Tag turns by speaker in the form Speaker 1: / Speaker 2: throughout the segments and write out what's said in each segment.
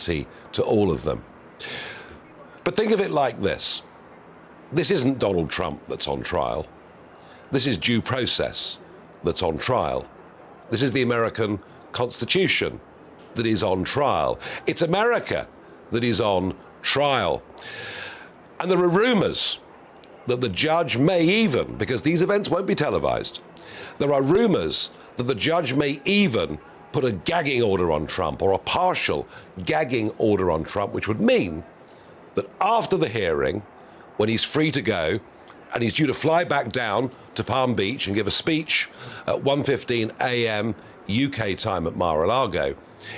Speaker 1: to all of them. But think of it like this. This isn't Donald Trump that's on trial. This is due process that's on trial. This is the American Constitution that is on trial. It's America that is on trial. And there are rumors that the judge may even, because these events won't be televised, there are rumors that the judge may even put a gagging order on Trump, or a partial gagging order on Trump, which would mean that after the hearing, when he's free to go, and he's due to fly back down to Palm Beach and give a speech at 1:15 a.m. UK time at Mar-a-Lago,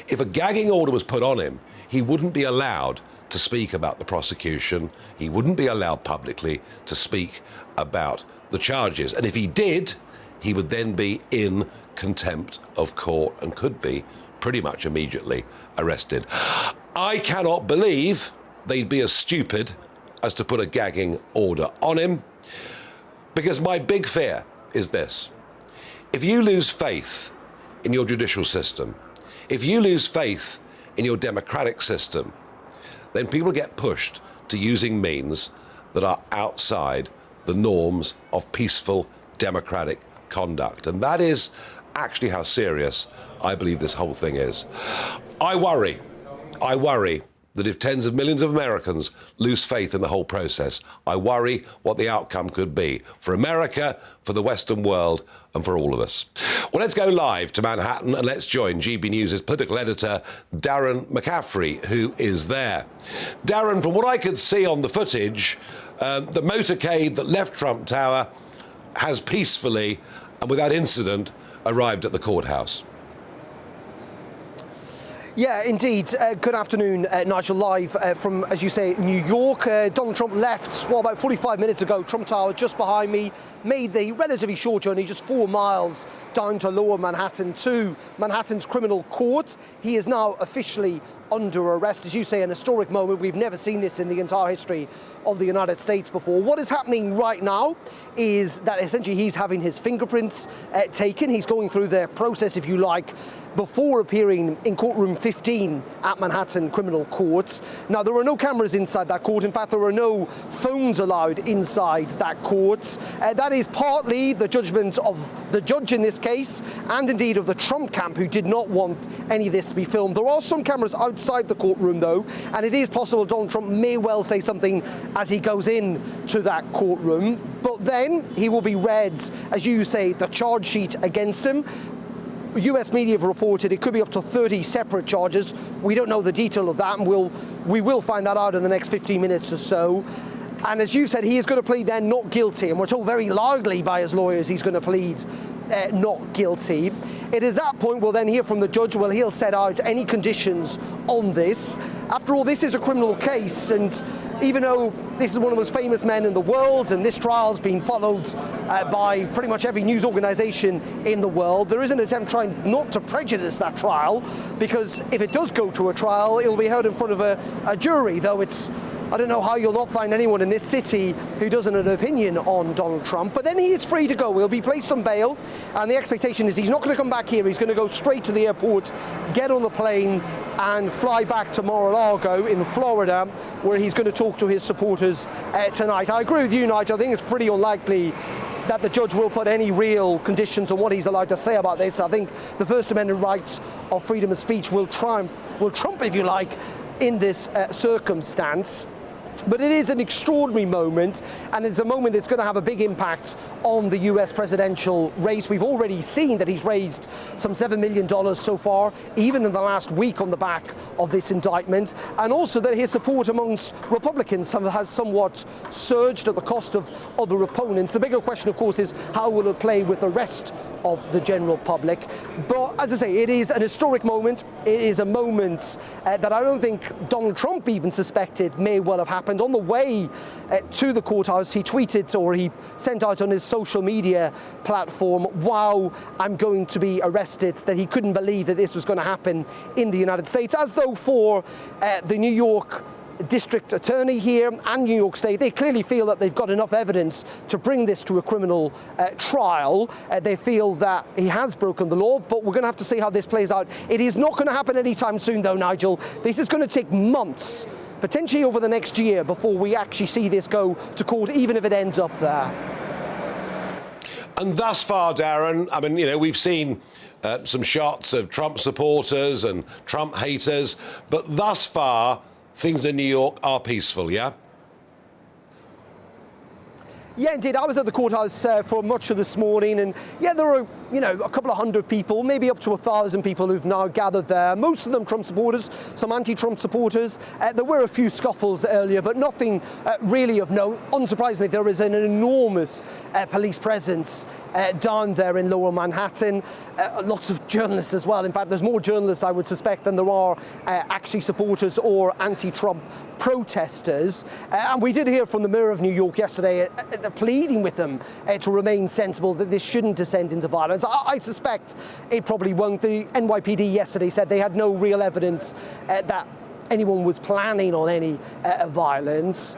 Speaker 1: if a gagging order was put on him, he wouldn't be allowed to speak about the prosecution. He wouldn't be allowed publicly to speak about the charges. And if he did, he would then be in contempt of court and could be pretty much immediately arrested. I cannot believe they'd be as stupid as to put a gagging order on him, because my big fear is this. If you lose faith in your judicial system, if you lose faith in your democratic system, then people get pushed to using means that are outside the norms of peaceful democratic conduct. And that is actually how serious I believe this whole thing is. I worry that if tens of millions of Americans lose faith in the whole process, I worry what the outcome could be for America, for the Western world, and for all of us. Well, let's go live to Manhattan and let's join GB News' political editor, Darren McCaffrey, who is there. Darren, from what I could see on the footage, the motorcade that left Trump Tower has peacefully and without incident arrived at the courthouse.
Speaker 2: Yeah, indeed. Good afternoon, Nigel, live from, as you say, New York. Donald Trump left, well, about 45 minutes ago. Trump Tower just behind me, made the relatively short journey, just 4 miles down to Lower Manhattan to Manhattan's criminal court. He is now officially under arrest. As you say, an historic moment. We've never seen this in the entire history of the United States before. What is happening right now is that essentially he's having his fingerprints taken. He's going through the process, if you like, before appearing in courtroom 15 at Manhattan Criminal Court. Now, there are no cameras inside that court. In fact, there are no phones allowed inside that court. That is partly the judgment of the judge in this case, and indeed of the Trump camp, who did not want any of this to be filmed. There are some cameras outside the courtroom, though, and it is possible Donald Trump may well say something as he goes in to that courtroom. But then he will be read, as you say, the charge sheet against him. US media have reported it could be up to 30 separate charges. We don't know the detail of that, and we will find that out in the next 15 minutes or so. And as you said, he is going to plead then not guilty, and we're told very loudly by his lawyers he's going to plead not guilty. It is that point we'll then hear from the judge. Well, he'll set out any conditions on this. After all, this is a criminal case, and even though this is one of the most famous men in the world, and this trial's been followed by pretty much every news organization in the world, there is an attempt trying not to prejudice that trial, because if it does go to a trial, it'll be held in front of a jury, though I don't know how you'll not find anyone in this city who doesn't have an opinion on Donald Trump. But then he is free to go. He'll be placed on bail, and the expectation is he's not going to come back here. He's going to go straight to the airport, get on the plane, and fly back to Mar-a-Lago in Florida, where he's going to talk to his supporters tonight. I agree with you, Nigel. I think it's pretty unlikely that the judge will put any real conditions on what he's allowed to say about this. I think the First Amendment right of freedom of speech will trump, if you like, in this circumstance. But it is an extraordinary moment, and it's a moment that's going to have a big impact on the US presidential race. We've already seen that he's raised some $7 million so far, even in the last week, on the back of this indictment, and also that his support amongst Republicans has somewhat surged at the cost of other opponents. The bigger question, of course, is how will it play with the rest of the general public? But as I say, it is an historic moment. It is a moment that I don't think Donald Trump even suspected may well have happened. On the way to the courthouse, he tweeted, or he sent out on his social media platform, "Wow, I'm going to be arrested," that he couldn't believe that this was going to happen in the United States, as though for the New York district attorney here and New York State, they clearly feel that they've got enough evidence to bring this to a criminal trial. They feel that he has broken the law, but we're going to have to see how this plays out. It is not going to happen anytime soon, though, Nigel. This is going to take months, potentially over the next year, before we actually see this go to court, even if it ends up there.
Speaker 1: And thus far, Darren, I mean, you know, we've seen some shots of Trump supporters and Trump haters, but thus far, things in New York are peaceful, yeah?
Speaker 2: Yeah, indeed. I was at the courthouse for much of this morning, and yeah, there are, you know, a couple of hundred people, maybe up to 1,000 people who've now gathered there. Most of them Trump supporters, some anti-Trump supporters. There were a few scuffles earlier, but nothing really of note. Unsurprisingly, there is an enormous police presence down there in Lower Manhattan. Lots of journalists as well. In fact, there's more journalists, I would suspect, than there are actually supporters or anti-Trump protesters. And we did hear from the Mayor of New York yesterday pleading with them to remain sensible, that this shouldn't descend into violence. I suspect it probably won't. The NYPD yesterday said they had no real evidence that anyone was planning on any violence.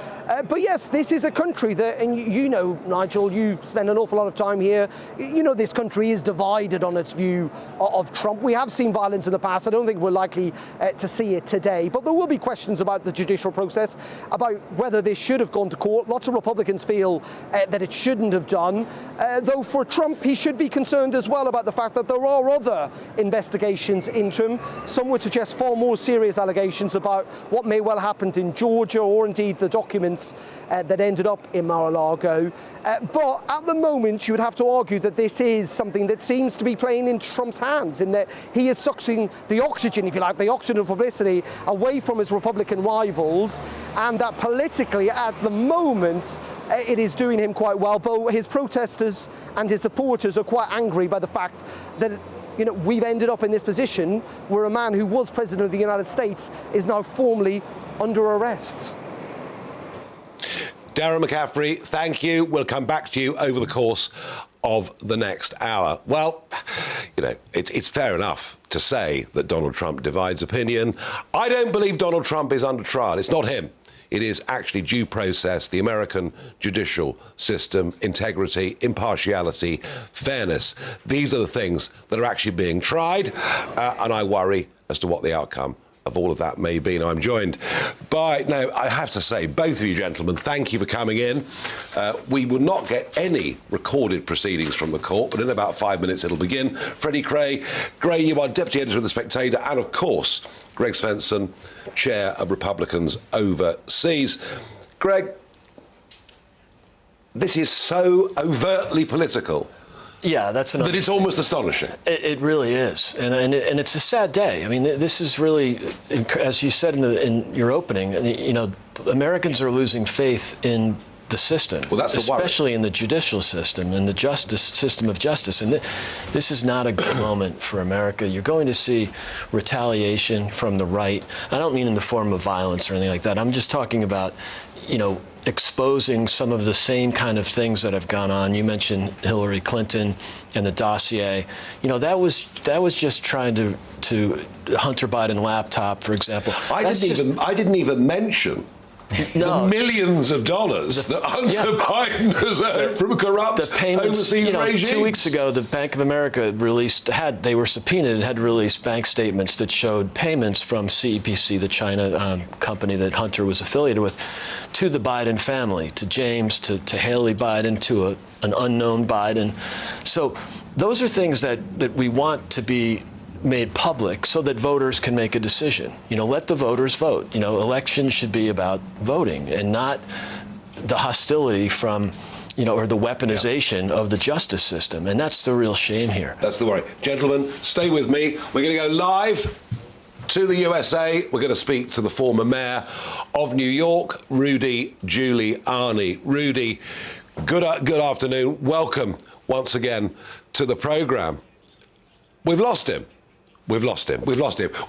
Speaker 2: But yes, this is a country that, and you know, Nigel, you spend an awful lot of time here, you know this country is divided on its view of Trump. We have seen violence in the past. I don't think we're likely to see it today, but there will be questions about the judicial process, about whether this should have gone to court. Lots of Republicans feel that it shouldn't have done, though for Trump, he should be concerned as well about the fact that there are other investigations into him. Some would suggest far more serious allegations about what may well happened in Georgia, or indeed the documents that ended up in Mar-a-Lago. But at the moment, you would have to argue that this is something that seems to be playing into Trump's hands, in that he is sucking the oxygen, if you like, the oxygen of publicity away from his Republican rivals, and that politically, at the moment, it is doing him quite well. But his protesters and his supporters are quite angry by the fact that, you know, we've ended up in this position where a man who was president of the United States is now formally under arrest.
Speaker 1: Darren McCaffrey, thank you. We'll come back to you over the course of the next hour. Well, you know, it's fair enough to say that Donald Trump divides opinion. I don't believe Donald Trump is under trial. It's not him. It is actually due process, the American judicial system, integrity, impartiality, fairness. These are the things that are actually being tried, and I worry as to what the outcome of all of that may be. Now, I'm joined by, now I have to say, both of you gentlemen, thank you for coming in. We will not get any recorded proceedings from the court, but in about 5 minutes it'll begin. Freddie Gray, you are Deputy Editor of The Spectator, and of course, Greg Svensson, Chair of Republicans Overseas. Greg, this is so overtly political.
Speaker 3: Yeah, that's
Speaker 1: that it's almost astonishing.
Speaker 3: It really is, and it's a sad day. I mean, this is really, as you said in your opening, you know, Americans are losing faith in the system,
Speaker 1: well, that's
Speaker 3: especially in the judicial system and the system of justice. And this is not a good moment for America. You're going to see retaliation from the right. I don't mean in the form of violence or anything like that. I'm just talking about, you know, exposing some of the same kind of things that have gone on. You mentioned Hillary Clinton and the dossier. You know, that was just trying to Hunter Biden laptop, for example.
Speaker 1: I didn't even mention the millions of dollars that Hunter Biden has earned from corrupt overseas regimes.
Speaker 3: 2 weeks ago, the Bank of America they were subpoenaed and had released bank statements that showed payments from CEPC, the China company that Hunter was affiliated with, to the Biden family, to James, to Haley Biden, to an unknown Biden. So those are things that we want to be made public so that voters can make a decision. You know, let the voters vote. You know, elections should be about voting and not the hostility from, you know, or the weaponization of the justice system. And that's the real shame here.
Speaker 1: That's the worry. Gentlemen, stay with me. We're going to go live to the USA. We're going to speak to the former mayor of New York, Rudy Giuliani. Rudy, good afternoon. Welcome once again to the programme. We've lost him. We've lost him.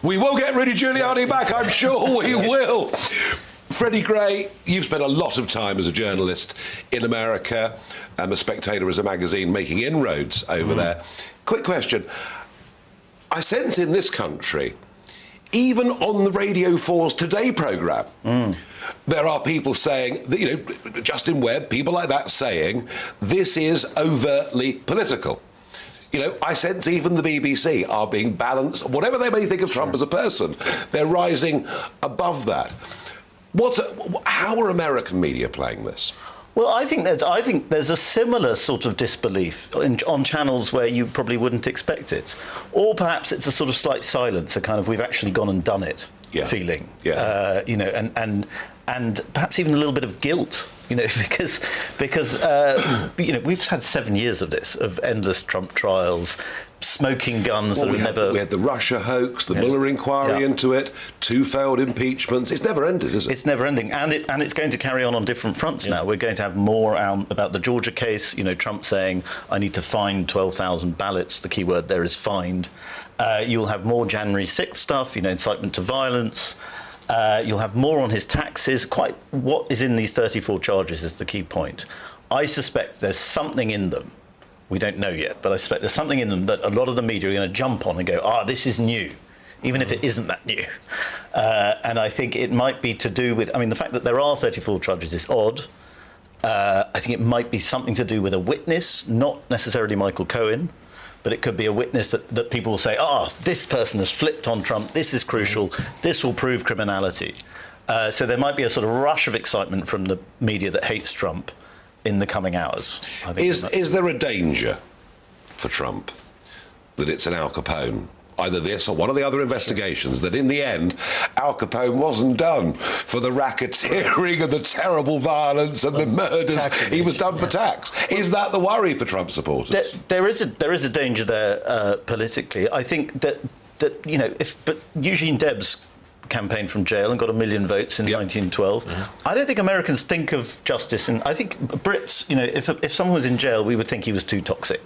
Speaker 1: We will get Rudy Giuliani back, I'm sure we will. Freddie Gray, you've spent a lot of time as a journalist in America, and The Spectator as a magazine making inroads over there. Quick question. I sense in this country, even on the Radio 4's Today programme, there are people saying, that, you know, Justin Webb, people like that saying, this is overtly political. You know, I sense even the BBC are being balanced. Whatever they may think of Trump as a person, they're rising above that. How are American media playing this?
Speaker 4: Well, I think there's a similar sort of disbelief on channels where you probably wouldn't expect it, or perhaps it's a sort of slight silence, a kind of we've actually gone and done it feeling. Yeah. You know, and perhaps even a little bit of guilt. You know, because you know, we've had 7 years of this, of endless Trump trials, smoking guns that have never...
Speaker 1: We had the Russia hoax, the Mueller inquiry into it, 2 failed impeachments. It's never ended, is it?
Speaker 4: It's never ending, and it's going to carry on different fronts now. We're going to have more about the Georgia case. You know, Trump saying, I need to find 12,000 ballots. The key word there is find. You'll have more January 6th stuff, you know, incitement to violence. You'll have more on his taxes. Quite what is in these 34 charges is the key point. I suspect there's something in them. We don't know yet, but I suspect there's something in them that a lot of the media are going to jump on and go, this is new, even if it isn't that new. And I think it might be to do with, I mean, the fact that there are 34 charges is odd. I think it might be something to do with a witness, not necessarily Michael Cohen, but it could be a witness that people will say, this person has flipped on Trump, this is crucial, this will prove criminality. So there might be a sort of rush of excitement from the media that hates Trump in the coming hours. I think
Speaker 1: is there a danger for Trump that it's an Al Capone? Either this or one of the other investigations, that in the end, Al Capone wasn't done for the racketeering and the terrible violence and the murders. He was done for tax. Is that the worry for Trump supporters?
Speaker 4: There is a danger there politically. I think that you know, but Eugene Debs campaigned from jail and got 1 million votes in 1912. I don't think Americans think of justice, and I think Brits, you know, if someone was in jail, we would think he was too toxic.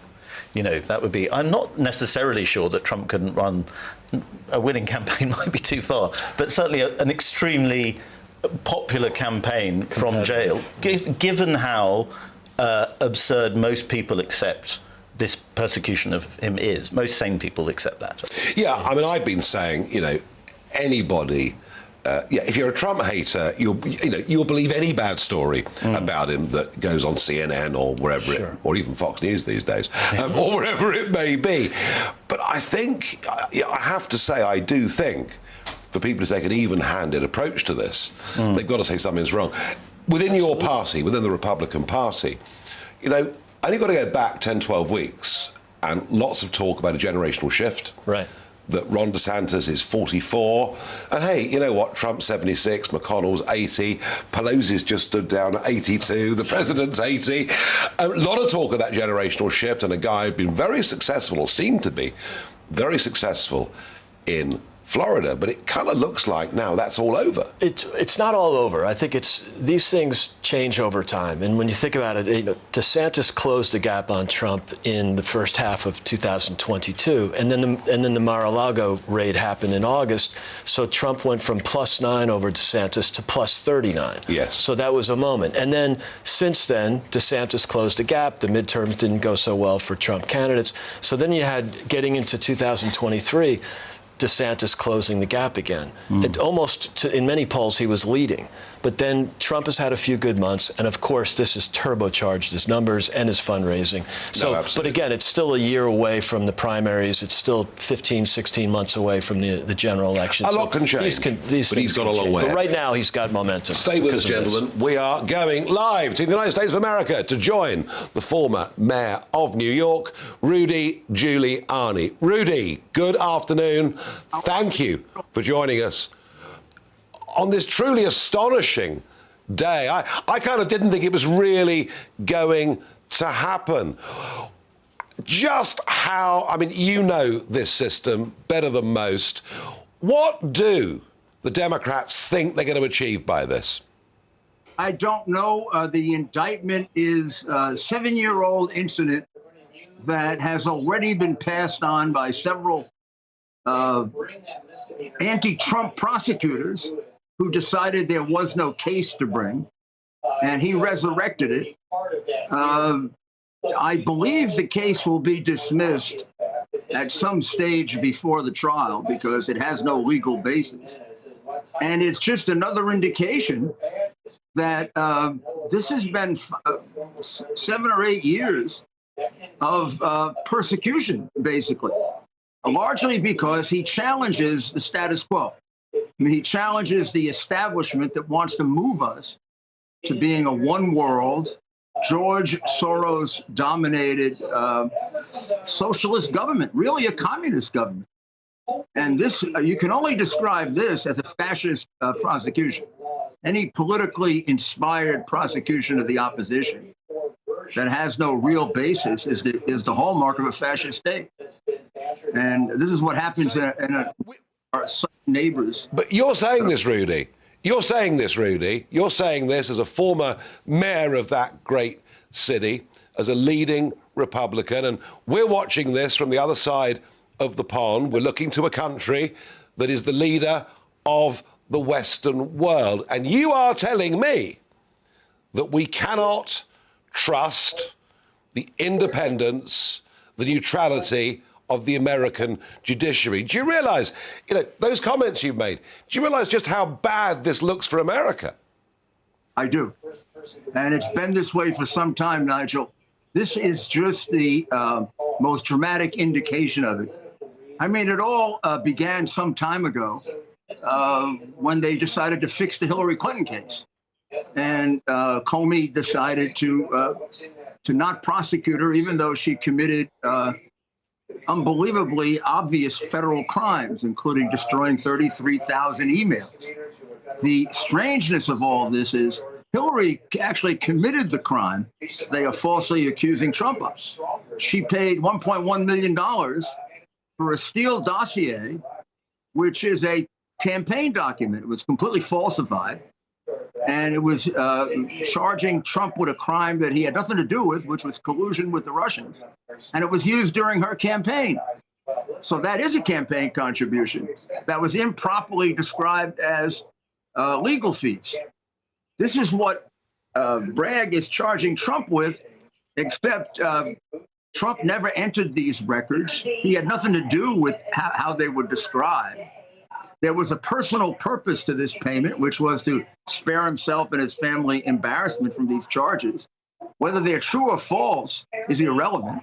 Speaker 4: You know, that would be... I'm not necessarily sure that Trump couldn't run... A winning campaign might be too far, but certainly an extremely popular campaign from jail, given how absurd most people accept this persecution of him is. Most sane people accept that.
Speaker 1: Yeah, I mean, I've been saying, you know, anybody... if you're a Trump hater, you'll believe any bad story about him that goes on CNN or wherever or even Fox News these days, or wherever it may be. But I think, I have to say, I do think, for people to take an even-handed approach to this, they've got to say something's wrong. Within your party, within the Republican Party, you know, only got to go back 10, 12 weeks, and lots of talk about a generational shift.
Speaker 3: Right.
Speaker 1: That Ron DeSantis is 44, and hey, you know what? Trump's 76, McConnell's 80, Pelosi's just stood down at 82, the president's 80. A lot of talk of that generational shift, and a guy who's been very successful, or seemed to be very successful in Florida, but it kind of looks like now that's all over.
Speaker 3: It's not all over. I think these things change over time. And when you think about it, you know, DeSantis closed the gap on Trump in the first half of 2022, and then the Mar-a-Lago raid happened in August. So Trump went from +9 over DeSantis to +39.
Speaker 1: Yes.
Speaker 3: So that was a moment. And then since then, DeSantis closed the gap. The midterms didn't go so well for Trump candidates. So then you had, getting into 2023, DeSantis closing the gap again. It almost, in many polls, he was leading. But then Trump has had a few good months, and of course, this has turbocharged his numbers and his fundraising. So, but again, it's still a year away from the primaries. It's still 15, 16 months away from the general election.
Speaker 1: A lot can change, but he's got a long way.
Speaker 3: But right now, he's got momentum.
Speaker 1: Stay with us, gentlemen. We are going live to the United States of America to join the former mayor of New York, Rudy Giuliani. Rudy, good afternoon. Thank you for joining us on this truly astonishing day. I kind of didn't think it was really going to happen. Just how, I mean, you know this system better than most. What do the Democrats think they're going to achieve by this?
Speaker 5: I don't know. The indictment is a 7-year-old incident that has already been passed on by several anti-Trump prosecutors who decided there was no case to bring, and he resurrected it. I believe the case will be dismissed at some stage before the trial because it has no legal basis. And it's just another indication that this has been 7 or 8 years of persecution, basically, largely because he challenges the status quo. I mean, he challenges the establishment that wants to move us to being a one world, George Soros-dominated socialist government, really a communist government. And this, you can only describe this as a fascist prosecution. Any politically inspired prosecution of the opposition that has no real basis is the hallmark of a fascist state. And this is what happens in our neighbors.
Speaker 1: But you're saying this, Rudy. You're saying this, Rudy. You're saying this as a former mayor of that great city, as a leading Republican, and we're watching this from the other side of the pond. We're looking to a country that is the leader of the Western world. And you are telling me that we cannot trust the independence, the neutrality of the American judiciary. Do you realize, those comments you've made, do you realize just how bad this looks for America?
Speaker 5: I do. And it's been this way for some time, Nigel. This is just the most dramatic indication of it. I mean, it all began some time ago when they decided to fix the Hillary Clinton case. And Comey decided to not prosecute her, even though she committed unbelievably obvious federal crimes, including destroying 33,000 emails. The strangeness of all of this is Hillary actually committed the crime they are falsely accusing Trump of. She paid $1.1 million for a Steele dossier, which is a campaign document. It was completely falsified. And it was charging Trump with a crime that he had nothing to do with, which was collusion with the Russians. And it was used during her campaign. So that is a campaign contribution that was improperly described as legal fees. This is what Bragg is charging Trump with, except Trump never entered these records. He had nothing to do with how they were described. There was a personal purpose to this payment, which was to spare himself and his family embarrassment from these charges. Whether they're true or false is irrelevant.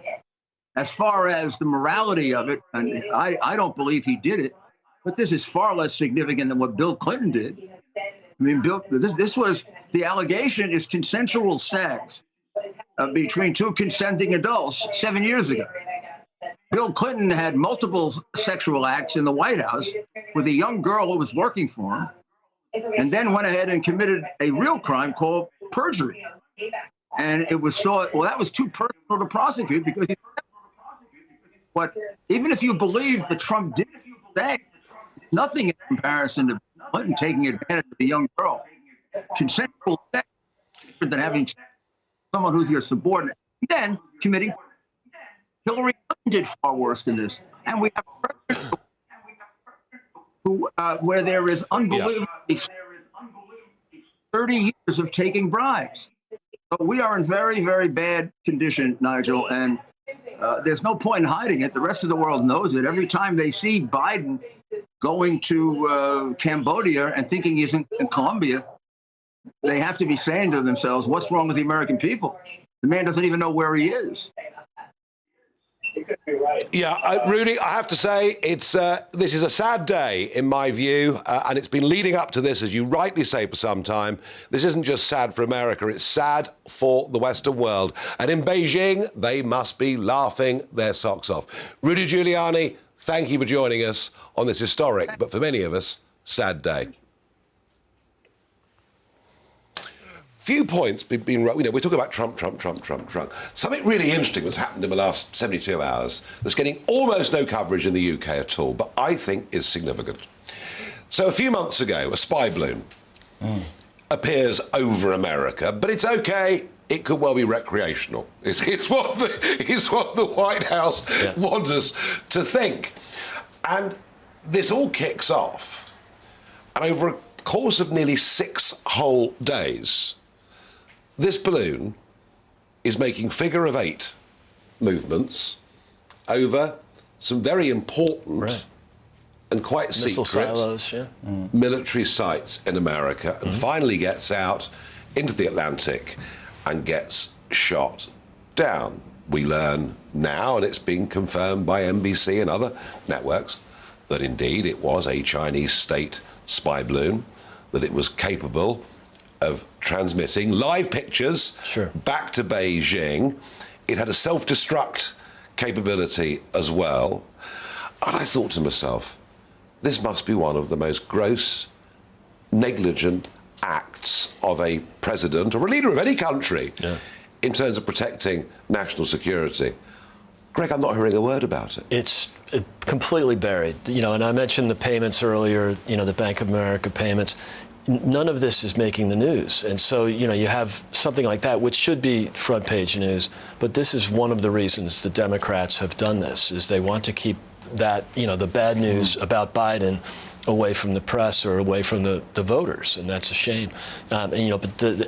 Speaker 5: As far as the morality of it, and I don't believe he did it, but this is far less significant than what Bill Clinton did. I mean, this was, the allegation is consensual sex between two consenting adults 7 years ago. Bill Clinton had multiple sexual acts in the White House with a young girl who was working for him, and then went ahead and committed a real crime called perjury. And it was thought, well, that was too personal to prosecute because but even if you believe that Trump did say nothing in comparison to Clinton taking advantage of a young girl. Consensual sex is different than having someone who's your subordinate, and then committing. Hillary Clinton did far worse than this, and we have who where there is unbelievably 30 years of taking bribes. So we are in very, very bad condition, Nigel, and there's no point in hiding it. The rest of the world knows it. Every time they see Biden going to Cambodia and thinking he's in Colombia, they have to be saying to themselves, what's wrong with the American people? The man doesn't even know where he is.
Speaker 1: Yeah, Rudy, I have to say, this is a sad day in my view, and it's been leading up to this, as you rightly say, for some time. This isn't just sad for America, it's sad for the Western world. And in Beijing, they must be laughing their socks off. Rudy Giuliani, thank you for joining us on this historic, but for many of us, sad day. Few points been right. We're talking about Trump. Something really interesting that's happened in the last 72 hours that's getting almost no coverage in the UK at all, but I think is significant. So a few months ago, a spy balloon appears over America, but it's okay. It could well be recreational. It's what the White House wants us to think. And this all kicks off. And over a course of nearly 6 whole days, this balloon is making figure-of-8 movements over some very important and quite
Speaker 3: Missile
Speaker 1: secret
Speaker 3: silos,
Speaker 1: military sites in America, and finally gets out into the Atlantic and gets shot down. We learn now, and it's been confirmed by NBC and other networks, that indeed it was a Chinese state spy balloon, that it was capable of transmitting live pictures back to Beijing. It had a self-destruct capability as well. And I thought to myself, this must be one of the most gross, negligent acts of a president or a leader of any country in terms of protecting national security. Greg, I'm not hearing a word about it.
Speaker 3: It's completely buried. You know, and I mentioned the payments earlier, you know, the Bank of America payments. None of this is making the news. And so, you know, you have something like that, which should be front page news. But this is one of the reasons the Democrats have done this, is they want to keep that, you know, the bad news about Biden away from the press or away from the voters, and that's a shame. And you know,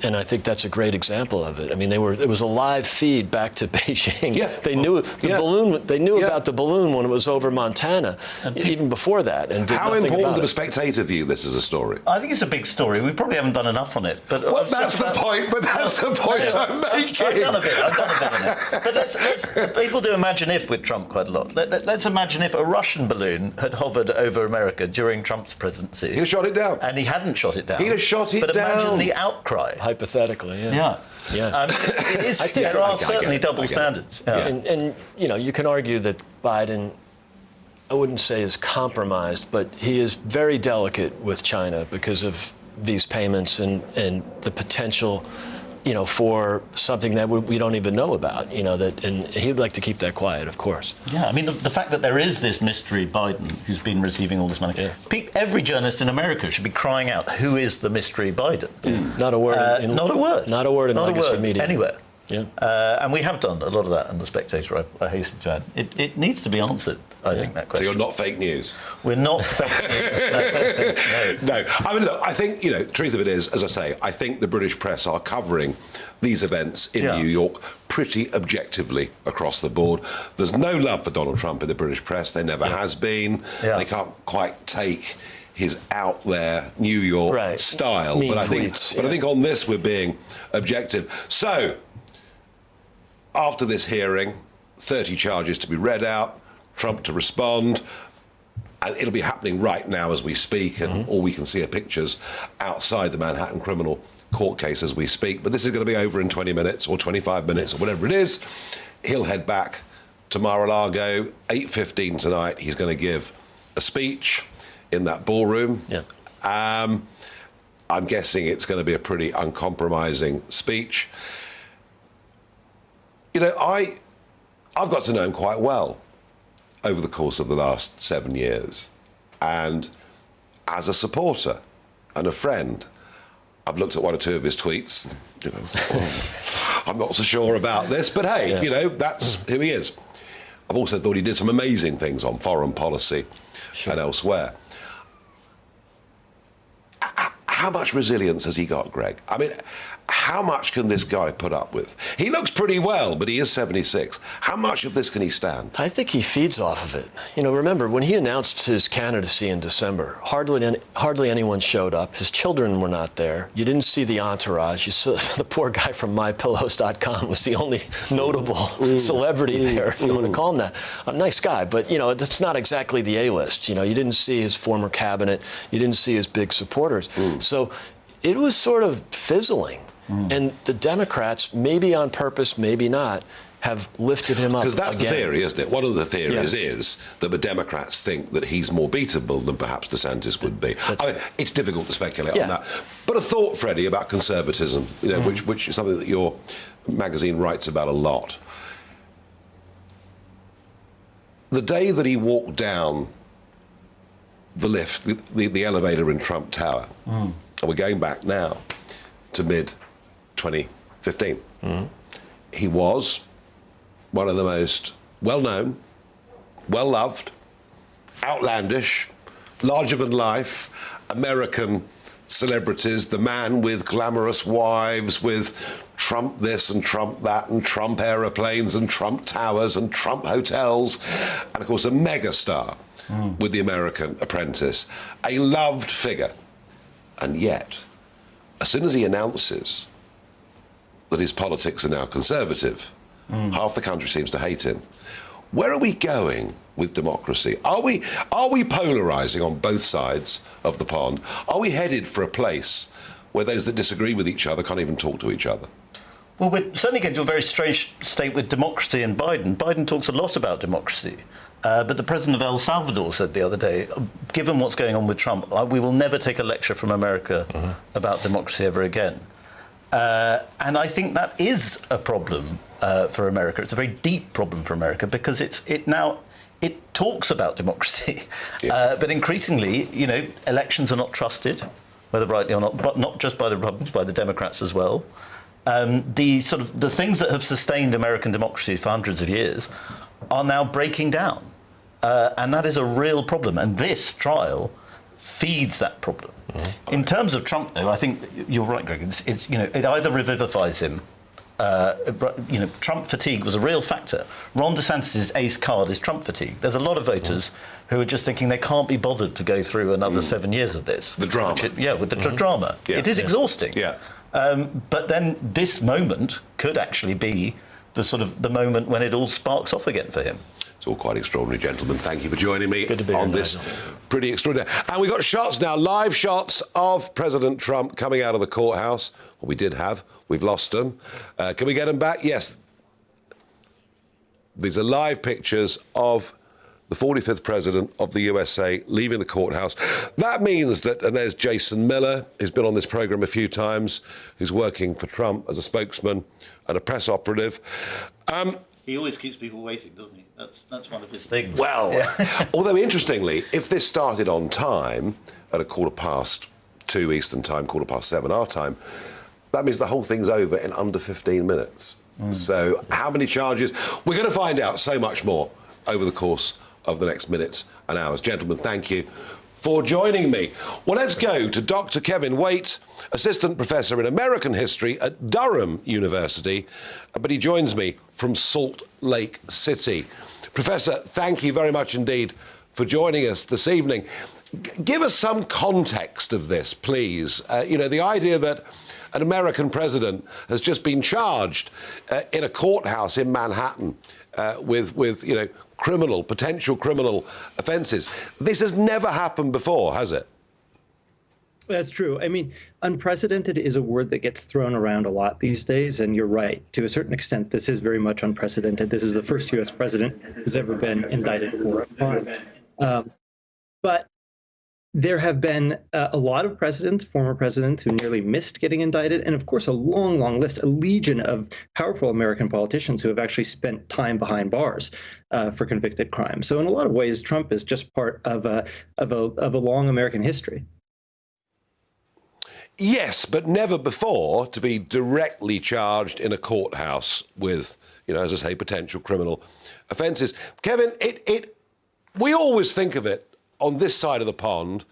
Speaker 3: and I think that's a great example of it. I mean, it was a live feed back to Beijing.
Speaker 1: Yeah.
Speaker 3: They knew the balloon. They knew about the balloon when it was over Montana, even before that. And did
Speaker 1: how
Speaker 3: nothing
Speaker 1: important
Speaker 3: about
Speaker 1: did
Speaker 3: it.
Speaker 1: a spectator view this as a story?
Speaker 4: I think it's a big story. We probably haven't done enough on it. But
Speaker 1: Well, that's the point. But that's the point I'm making.
Speaker 4: I've done a bit on it. But let's people do imagine if with Trump quite a lot. Let's imagine if a Russian balloon had hovered over America during Trump's presidency.
Speaker 1: He'd have shot it down.
Speaker 4: And he hadn't shot it down.
Speaker 1: He'd have shot it
Speaker 4: but
Speaker 1: down.
Speaker 4: But imagine the outcry.
Speaker 3: Hypothetically,
Speaker 4: Yeah. It is,
Speaker 3: I think
Speaker 4: there are
Speaker 1: I get
Speaker 4: certainly
Speaker 1: it.
Speaker 4: double
Speaker 1: I get it.
Speaker 4: standards. Yeah.
Speaker 3: And you know, you can argue that Biden, I wouldn't say is compromised, but he is very delicate with China because of these payments and the potential, you know, for something that we don't even know about, you know, that, and he'd like to keep that quiet, of course.
Speaker 4: Yeah, I mean, the fact that there is this mystery Biden who's been receiving all this money.
Speaker 3: Yeah.
Speaker 4: Every journalist in America should be crying out, who is the mystery Biden?
Speaker 3: Not a word.
Speaker 4: Not a word.
Speaker 3: Not a word in legacy media.
Speaker 4: Anywhere.
Speaker 3: Yeah.
Speaker 4: And we have done a lot of that in The Spectator, I hasten to add. It needs to be answered, I think, that
Speaker 1: So
Speaker 4: question.
Speaker 1: you're not fake news?
Speaker 4: We're not fake news. No.
Speaker 1: No. I mean, look, I think, you know, the truth of it is, as I say, I think the British press are covering these events in New York pretty objectively across the board. There's no love for Donald Trump in the British press. There never has been. They can't quite take his out there New York style.
Speaker 3: Mean
Speaker 1: but I
Speaker 3: tweets,
Speaker 1: think on this we're being objective. So, after this hearing, 30 charges to be read out, Trump to respond, and it'll be happening right now as we speak, and all we can see are pictures outside the Manhattan criminal court case as we speak. But this is going to be over in 20 minutes or 25 minutes or whatever it is. He'll head back to Mar-a-Lago, 8:15 tonight. He's going to give a speech in that ballroom. I'm guessing it's going to be a pretty uncompromising speech. You know, I've got to know him quite well over the course of the last 7 years. And as a supporter and a friend, I've looked at one or two of his tweets. You know, I'm not so sure about this, but hey, you know, that's who he is. I've also thought he did some amazing things on foreign policy and elsewhere. How much resilience has he got, Greg? I mean, how much can this guy put up with? He looks pretty well, but he is 76. How much of this can he stand?
Speaker 3: I think he feeds off of it. You know, remember, when he announced his candidacy in December, hardly anyone showed up. His children were not there. You didn't see the entourage. You saw the poor guy from MyPillows.com was the only notable celebrity there, if you want to call him that. A nice guy, but, you know, that's not exactly the A-list. You know, you didn't see his former cabinet. You didn't see his big supporters. So it was sort of fizzling. And the Democrats, maybe on purpose, maybe not, have lifted him up.
Speaker 1: Because that's
Speaker 3: again.
Speaker 1: the theory, isn't it? One of the theories is that the Democrats think that he's more beatable than perhaps DeSantis would be. I mean, it's difficult to speculate on that. But a thought, Freddie, about conservatism, you know, which is something that your magazine writes about a lot. The day that he walked down the lift, the elevator in Trump Tower, and we're going back now to mid-2015, he was one of the most well-known, well-loved, outlandish, larger-than-life American celebrities, the man with glamorous wives, with Trump this and Trump that and Trump aeroplanes and Trump towers and Trump hotels, and of course a megastar with The American Apprentice, a loved figure. And yet, as soon as he announces that his politics are now conservative, half the country seems to hate him. Where are we going with democracy? Are we polarising on both sides of the pond? Are we headed for a place where those that disagree with each other can't even talk to each other?
Speaker 4: Well, we're certainly getting to a very strange state with democracy and Biden. Biden talks a lot about democracy, but the president of El Salvador said the other day, given what's going on with Trump, we will never take a lecture from America about democracy ever again. And I think that is a problem for America. It's a very deep problem for America because it talks about democracy, but increasingly, elections are not trusted, whether rightly or not, but not just by the Republicans, by the Democrats as well. The things that have sustained American democracy for hundreds of years are now breaking down, and that is a real problem. And this trial feeds that problem. In terms of Trump, though, I think you're right, Greg. It either revivifies him. Trump fatigue was a real factor. Ron DeSantis' ace card is Trump fatigue. There's a lot of voters who are just thinking they can't be bothered to go through another 7 years of this.
Speaker 1: The drama.
Speaker 4: With the drama. Yeah. It is exhausting.
Speaker 1: Yeah.
Speaker 4: But then this moment could actually be the moment when it all sparks off again for him.
Speaker 1: It's all quite extraordinary, gentlemen. Thank you for joining me
Speaker 3: Good to be
Speaker 1: on
Speaker 3: here,
Speaker 1: this
Speaker 3: Nigel.
Speaker 1: pretty extraordinary. And we've got shots now, live shots of President Trump coming out of the courthouse. Well, we did have. We've lost them. Can we get them back? Yes. These are live pictures of the 45th President of the USA leaving the courthouse. That means that, and there's Jason Miller, who's been on this programme a few times, who's working for Trump as a spokesman and a press operative.
Speaker 4: He always keeps people waiting, doesn't he? That's one of his things.
Speaker 1: Well, although interestingly, if this started on time at 2:15 Eastern time, 7:15 our time, that means the whole thing's over in under 15 minutes. So how many charges? We're going to find out so much more over the course of the next minutes and hours. Gentlemen, thank you for joining me. Well, let's go to Dr. Kevin Waite, Assistant Professor in American History at Durham University, but he joins me from Salt Lake City. Professor, thank you very much indeed for joining us this evening. Give us some context of this, please. The idea that an American president has just been charged in a courthouse in Manhattan with potential criminal offences. This has never happened before, has it?
Speaker 6: That's true. I mean, unprecedented is a word that gets thrown around a lot these days, and you're right. To a certain extent, this is very much unprecedented. This is the first U.S. president who's ever been indicted for a crime. But there have been a lot of presidents, former presidents, who nearly missed getting indicted, and of course a long, long list, a legion of powerful American politicians who have actually spent time behind bars for convicted crimes. So in a lot of ways, Trump is just part of a long American history.
Speaker 1: Yes, but never before to be directly charged in a courthouse with, as I say, potential criminal offences. Kevin, we always think of it on this side of the pond.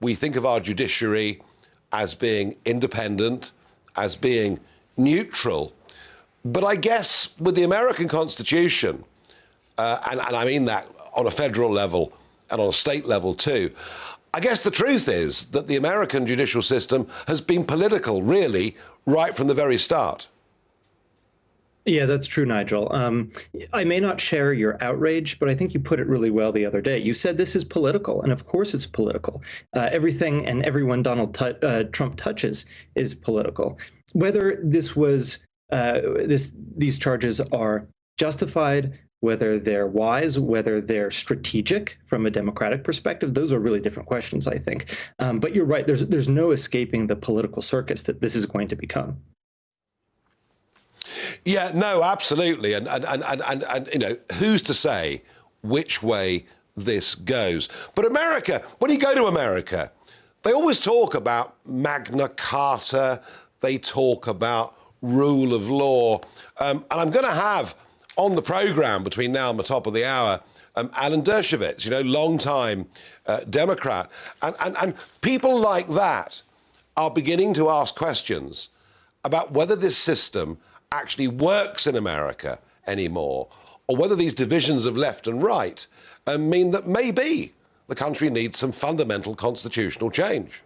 Speaker 1: We think of our judiciary as being independent, as being neutral. But I guess with the American Constitution, and I mean that on a federal level and on a state level too, I guess the truth is that the American judicial system has been political, really, right from the very start.
Speaker 6: Yeah, that's true, Nigel. I may not share your outrage, but I think you put it really well the other day. You said this is political, and of course it's political. Everything and everyone Donald Trump touches is political. Whether this was these charges are justified, whether they're wise, whether they're strategic from a democratic perspective, those are really different questions, I think. But you're right. There's no escaping the political circus that this is going to become.
Speaker 1: Yeah, no, absolutely. And who's to say which way this goes? But America, when you go to America, they always talk about Magna Carta. They talk about rule of law. And I'm going to have on the programme between now and the top of the hour, Alan Dershowitz, long-time Democrat. And people like that are beginning to ask questions about whether this system actually works in America anymore, or whether these divisions of left and right mean that maybe the country needs some fundamental constitutional change.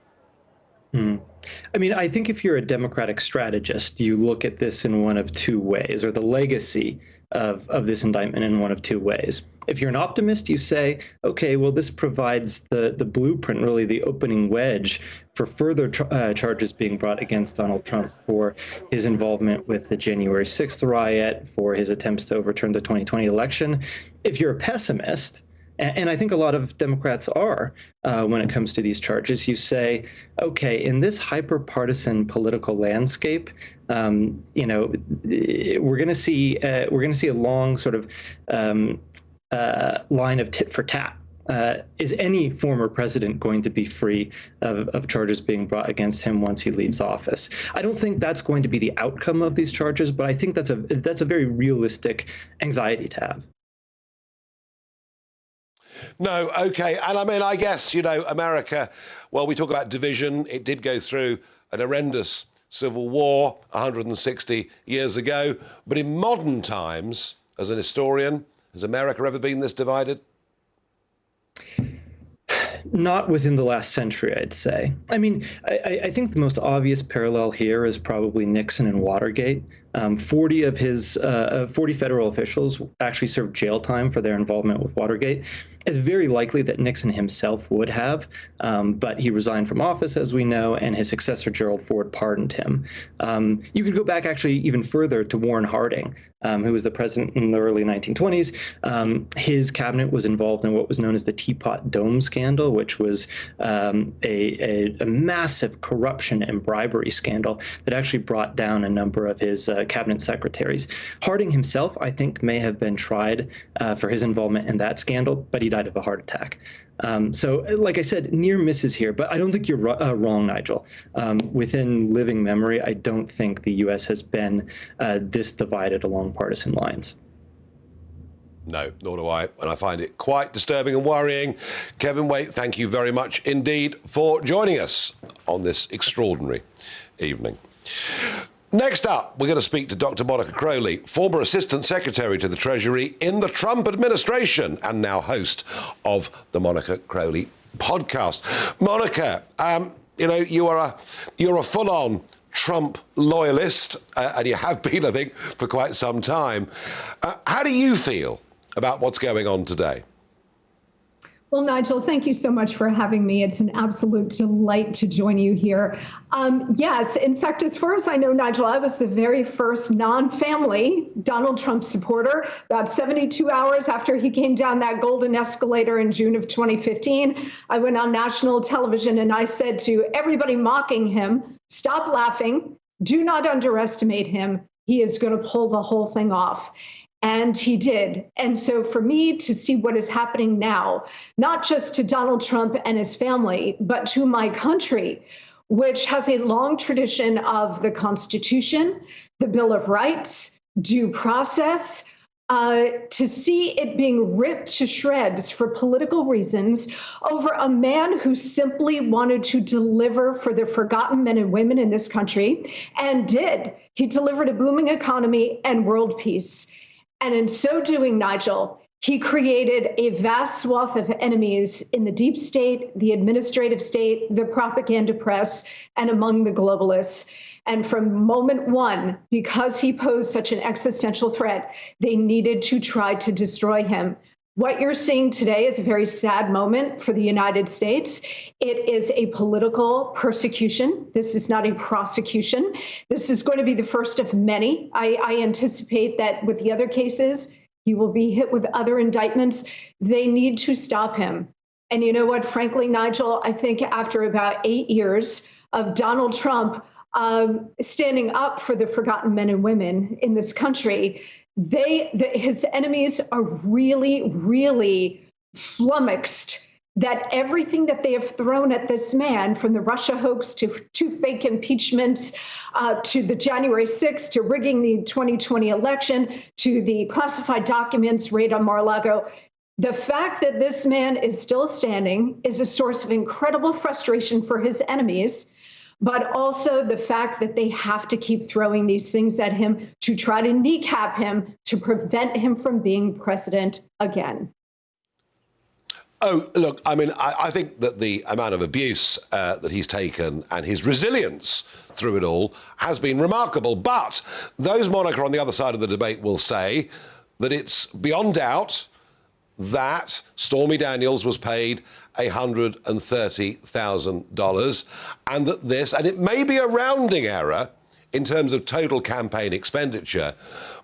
Speaker 6: I mean, I think if you're a democratic strategist, you look at this in one of two ways, or the legacy of this indictment in one of two ways. If you're an optimist, you say, okay, well, this provides the blueprint, really the opening wedge for further charges being brought against Donald Trump for his involvement with the January 6th riot, for his attempts to overturn the 2020 election. If you're a pessimist, and I think a lot of Democrats are when it comes to these charges, you say, okay, in this hyper-partisan political landscape, you know, we're going to see a long sort of line of tit for tat. Is any former president going to be free of charges being brought against him once he leaves office? I don't think that's going to be the outcome of these charges, but I think that's a very realistic anxiety to have.
Speaker 1: No, okay. And I mean, I guess, you know, America, well, we talk about division. It did go through an horrendous civil war 160 years ago. But in modern times, as an historian, has America ever been this divided?
Speaker 6: Not within the last century, I'd say. I mean, I think the most obvious parallel here is probably Nixon and Watergate. 40 federal officials actually served jail time for their involvement with Watergate. It's very likely that Nixon himself would have, but he resigned from office, as we know, and his successor, Gerald Ford, pardoned him. You could go back actually even further to Warren Harding, who was the president in the early 1920s. His cabinet was involved in what was known as the Teapot Dome scandal, which was a massive corruption and bribery scandal that actually brought down a number of his cabinet secretaries. Harding himself, I think, may have been tried for his involvement in that scandal, but he died of a heart attack. So, like I said, near misses here, but I don't think you're wrong, Nigel. Within living memory, I don't think the U.S. has been this divided along partisan lines.
Speaker 1: No, nor do I, and I find it quite disturbing and worrying. Kevin Waite, thank you very much indeed for joining us on this extraordinary evening. Next up, we're going to speak to Dr. Monica Crowley, former Assistant Secretary to the Treasury in the Trump administration and now host of the Monica Crowley podcast. Monica, you know, you're a full-on Trump loyalist, and you have been, I think, for quite some time. How do you feel about what's going on today?
Speaker 7: Well, Nigel, thank you so much for having me. It's an absolute delight to join you here. Yes, in fact, as far as I know, Nigel, I was the very first non-family Donald Trump supporter. About 72 hours after he came down that golden escalator in June of 2015, I went on national television and I said to everybody mocking him, stop laughing, do not underestimate him. He is going to pull the whole thing off. And he did. And so for me to see what is happening now, not just to Donald Trump and his family, but to my country, which has a long tradition of the Constitution, the Bill of Rights, due process, to see it being ripped to shreds for political reasons over a man who simply wanted to deliver for the forgotten men and women in this country, and did. He delivered a booming economy and world peace. And in so doing, Nigel, he created a vast swath of enemies in the deep state, the administrative state, the propaganda press, and among the globalists. And from moment one, because he posed such an existential threat, they needed to try to destroy him. What you're seeing today is a very sad moment for the United States. It is a political persecution. This is not a prosecution. This is going to be the first of many. I anticipate that with the other cases, he will be hit with other indictments. They need to stop him. And you know what, frankly, Nigel, I think after about 8 years of Donald Trump standing up for the forgotten men and women in this country, his enemies are really, really flummoxed that everything that they have thrown at this man, from the Russia hoax to fake impeachments, to the January 6th, to rigging the 2020 election, to the classified documents raid on Mar-a-Lago, the fact that this man is still standing is a source of incredible frustration for his enemies. but also the fact that they have to keep throwing these things at him to try to kneecap him to prevent him from being president again.
Speaker 1: Oh, look, I mean, I think that the amount of abuse that he's taken and his resilience through it all has been remarkable. But those Monica on the other side of the debate will say that it's beyond doubt that Stormy Daniels was paid $130,000 and that this, and it may be a rounding error in terms of total campaign expenditure,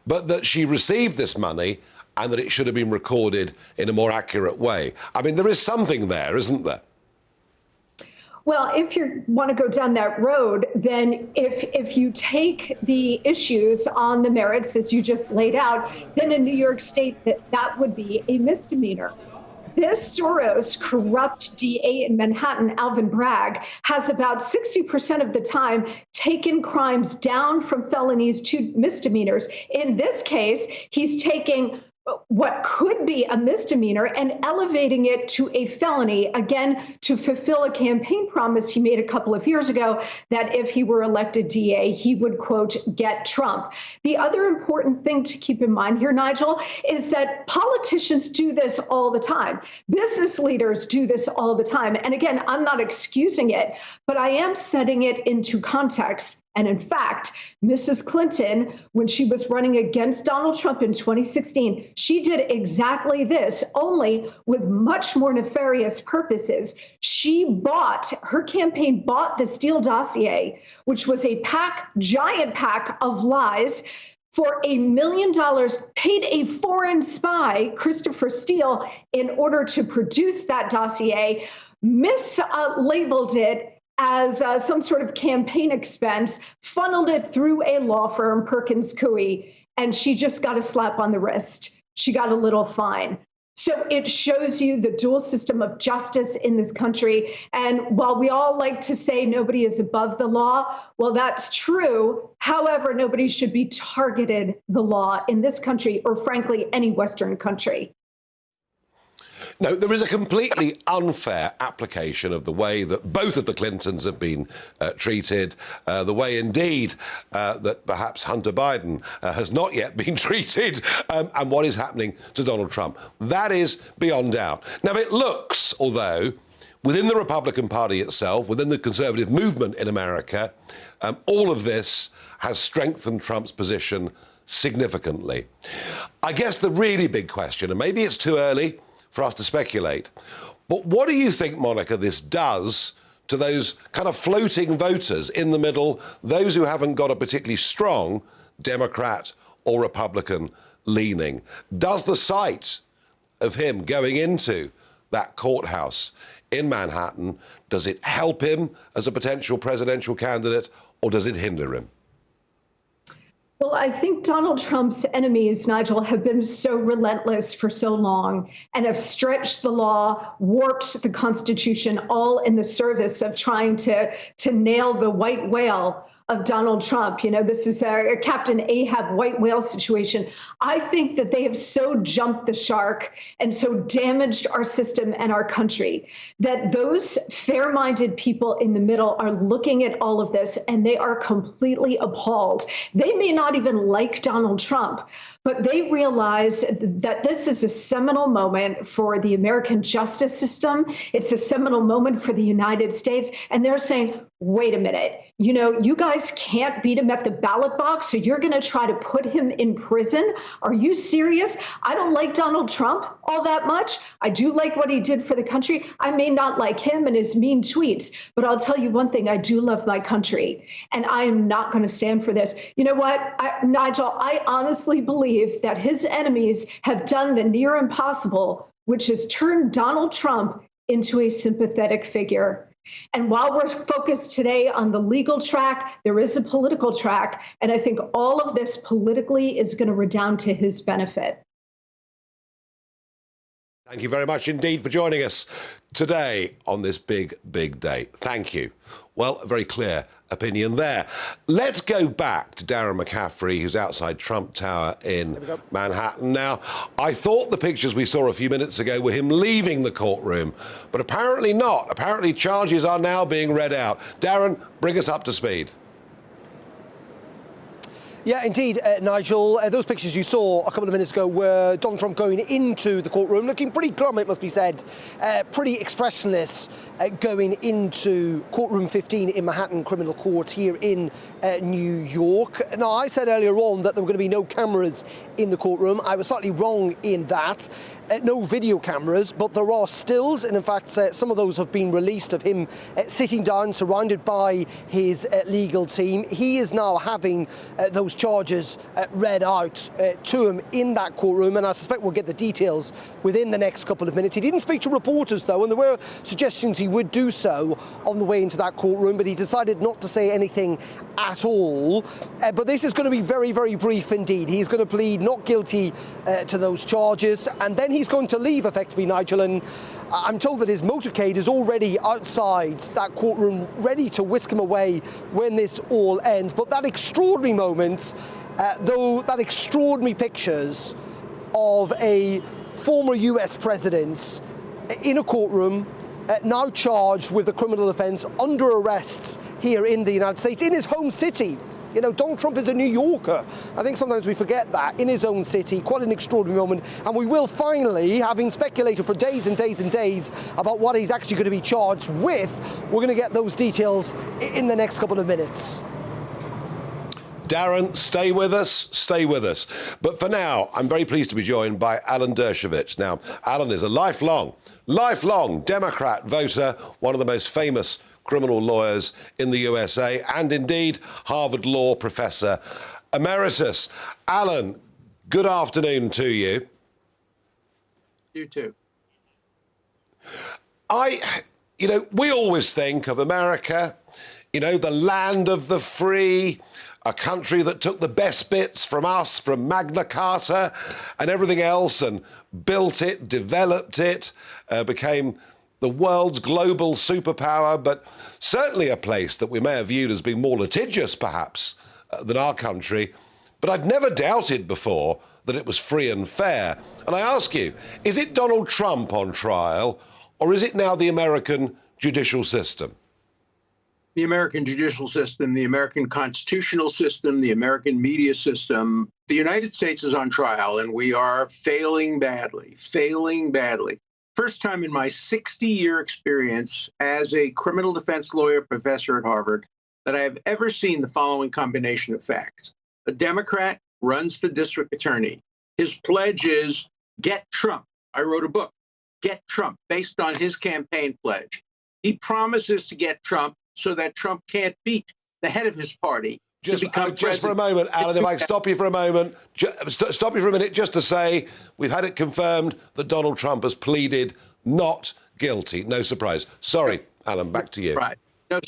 Speaker 1: but that she received this money and that it should have been recorded in a more accurate way. I mean, there is something there, isn't there?
Speaker 7: Well, if you want to go down that road, then if you take the issues on the merits, as you just laid out, then in New York State, that would be a misdemeanor. This Soros corrupt DA in Manhattan, Alvin Bragg, has about 60% of the time taken crimes down from felonies to misdemeanors. In this case, he's taking what could be a misdemeanor and elevating it to a felony, again, to fulfill a campaign promise he made a couple of years ago that if he were elected DA, he would, quote, get Trump. The other important thing to keep in mind here, Nigel, is that politicians do this all the time. Business leaders do this all the time. And again, I'm not excusing it, but I am setting it into context. And in fact, Mrs. Clinton, when she was running against Donald Trump in 2016, she did exactly this, only with much more nefarious purposes. Her campaign bought the Steele dossier, which was a giant pack of lies, for $1 million, paid a foreign spy, Christopher Steele, in order to produce that dossier, mislabeled it as some sort of campaign expense, funneled it through a law firm, Perkins Coie, and she just got a slap on the wrist. She got a little fine. So it shows you the dual system of justice in this country. And while we all like to say nobody is above the law, well, that's true. However, nobody should be targeted the law in this country, or frankly, any Western country.
Speaker 1: No, there is a completely unfair application of the way that both of the Clintons have been treated, the way indeed that perhaps Hunter Biden has not yet been treated, and what is happening to Donald Trump. That is beyond doubt. Now, it looks, although, within the Republican Party itself, within the conservative movement in America, all of this has strengthened Trump's position significantly. I guess the really big question, and maybe it's too early for us to speculate, but what do you think, Monica, this does to those kind of floating voters in the middle, those who haven't got a particularly strong Democrat or Republican leaning? Does the sight of him going into that courthouse in Manhattan, does it help him as a potential presidential candidate, or does it hinder him?
Speaker 7: Well, I think Donald Trump's enemies, Nigel, have been so relentless for so long and have stretched the law, warped the Constitution, all in the service of trying to nail the white whale of Donald Trump. You know, this is a Captain Ahab white whale situation. I think that they have so jumped the shark and so damaged our system and our country that those fair-minded people in the middle are looking at all of this and they are completely appalled. They may not even like Donald Trump, but they realize that this is a seminal moment for the American justice system. It's a seminal moment for the United States. And they're saying, wait a minute, you know, you guys can't beat him at the ballot box, so you're going to try to put him in prison? Are you serious? I don't like Donald Trump all that much. I do like what he did for the country. I may not like him and his mean tweets, but I'll tell you one thing, I do love my country, and I am not going to stand for this. You know what, Nigel, I honestly believe that his enemies have done the near impossible, which has turned Donald Trump into a sympathetic figure. And while we're focused today on the legal track, there is a political track. And I think all of this politically is going to redound to his benefit.
Speaker 1: Thank you very much indeed for joining us today on this big, big day. Thank you. Well, a very clear opinion there. Let's go back to Darren McCaffrey, who's outside Trump Tower in Manhattan. Now, I thought the pictures we saw a few minutes ago were him leaving the courtroom, but apparently not. Apparently charges are now being read out. Darren, bring us up to speed.
Speaker 2: Yeah, indeed, Nigel. Those pictures you saw a couple of minutes ago were Donald Trump going into the courtroom, looking pretty glum, it must be said, pretty expressionless, going into courtroom 15 in Manhattan Criminal Court here in New York. Now, I said earlier on that there were going to be no cameras in the courtroom. I was slightly wrong in that. No video cameras, but there are stills, and in fact, some of those have been released of him sitting down, surrounded by his legal team. He is now having those charges read out to him in that courtroom, and I suspect we'll get the details within the next couple of minutes. He didn't speak to reporters, though, and there were suggestions he would do so on the way into that courtroom, but he decided not to say anything at all. But this is going to be very, very brief indeed. He's going to plead not guilty to those charges, and then he's going to leave, effectively, Nigel, and I'm told that his motorcade is already outside that courtroom, ready to whisk him away when this all ends. But that extraordinary moment, that extraordinary pictures of a former US president in a courtroom, now charged with a criminal offence, under arrest here in the United States, in his home city. You know, Donald Trump is a New Yorker. I think sometimes we forget that, in his own city. Quite an extraordinary moment. And we will finally, having speculated for days and days and days about what he's actually going to be charged with, we're going to get those details in the next couple of minutes.
Speaker 1: Darren, stay with us, stay with us. But for now, I'm very pleased to be joined by Alan Dershowitz. Now, Alan is a lifelong Democrat voter, one of the most famous criminal lawyers in the USA, and indeed Harvard Law Professor Emeritus. Alan, good afternoon to you.
Speaker 8: You too.
Speaker 1: We always think of America, the land of the free, a country that took the best bits from us, from Magna Carta and everything else, and built it, developed it, became the world's global superpower, but certainly a place that we may have viewed as being more litigious, perhaps, than our country. But I'd never doubted before that it was free and fair. And I ask you, is it Donald Trump on trial, or is it now the American judicial system?
Speaker 8: The American judicial system, the American constitutional system, the American media system. The United States is on trial, and we are failing badly. First time in my 60-year experience as a criminal defense lawyer professor at Harvard that I have ever seen the following combination of facts. A Democrat runs for district attorney. His pledge is get Trump. I wrote a book, Get Trump, based on his campaign pledge. He promises to get Trump so that Trump can't beat the head of his party.
Speaker 1: Just for a moment, Alan, if I can stop you for a moment, stop you for a minute just to say we've had it confirmed that Donald Trump has pleaded not guilty. No surprise. Sorry, Alan, back to you.
Speaker 8: Right. No,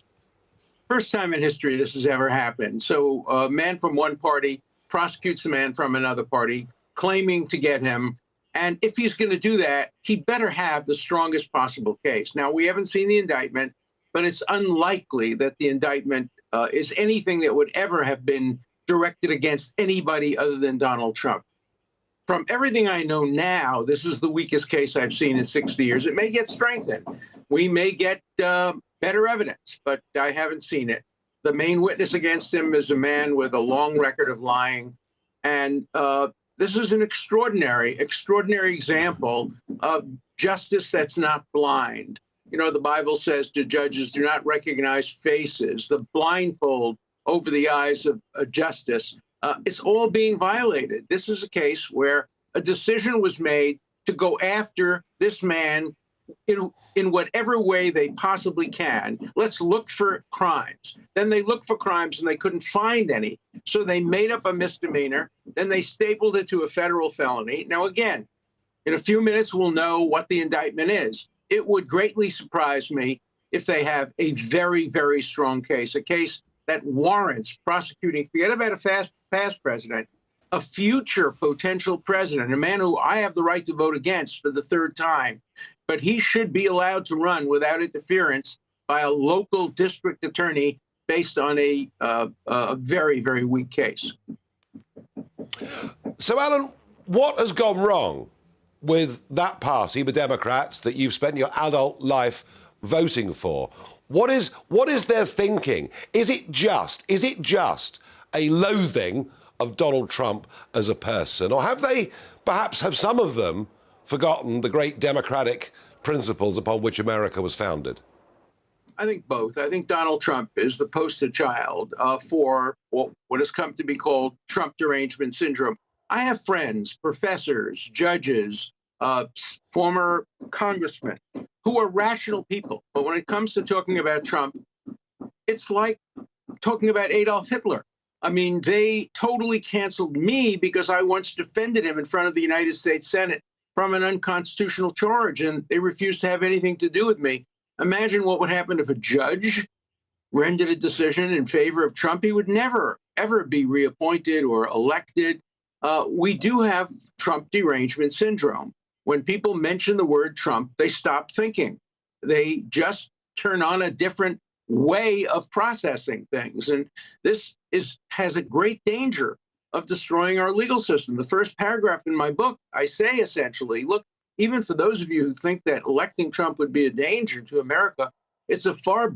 Speaker 8: first time in history this has ever happened. So a man from one party prosecutes a man from another party, claiming to get him. And if he's going to do that, he better have the strongest possible case. Now, we haven't seen the indictment, but it's unlikely that the indictment is anything that would ever have been directed against anybody other than Donald Trump. From everything I know now, this is the weakest case I've seen in 60 years. It may get strengthened. We may get better evidence, but I haven't seen it. The main witness against him is a man with a long record of lying. And this is an extraordinary example of justice that's not blind. You know, the Bible says to judges, do not recognize faces, the blindfold over the eyes of justice. It's all being violated. This is a case where a decision was made to go after this man in whatever way they possibly can. Let's look for crimes. Then they looked for crimes and they couldn't find any. So they made up a misdemeanor. Then they stapled it to a federal felony. Now, again, in a few minutes, we'll know what the indictment is. It would greatly surprise me if they have a very, very strong case, a case that warrants prosecuting, forget about a past president, a future potential president, a man who I have the right to vote against for the third time. But he should be allowed to run without interference by a local district attorney based on a very, very weak case.
Speaker 1: So, Alan, what has gone wrong with that party, the Democrats, that you've spent your adult life voting for? What is their thinking? Is it just a loathing of Donald Trump as a person, or have some of them forgotten the great democratic principles upon which America was founded?
Speaker 8: I think both. I think Donald Trump is the poster child for what has come to be called Trump derangement syndrome. I have friends, professors, judges, former congressmen who are rational people. But when it comes to talking about Trump, it's like talking about Adolf Hitler. I mean, they totally canceled me because I once defended him in front of the United States Senate from an unconstitutional charge, and they refused to have anything to do with me. Imagine what would happen if a judge rendered a decision in favor of Trump. He would never, ever be reappointed or elected. We do have Trump derangement syndrome. When people mention the word Trump, they stop thinking. They just turn on a different way of processing things. And this has a great danger of destroying our legal system. The first paragraph in my book, I say essentially, look, even for those of you who think that electing Trump would be a danger to America, it's a far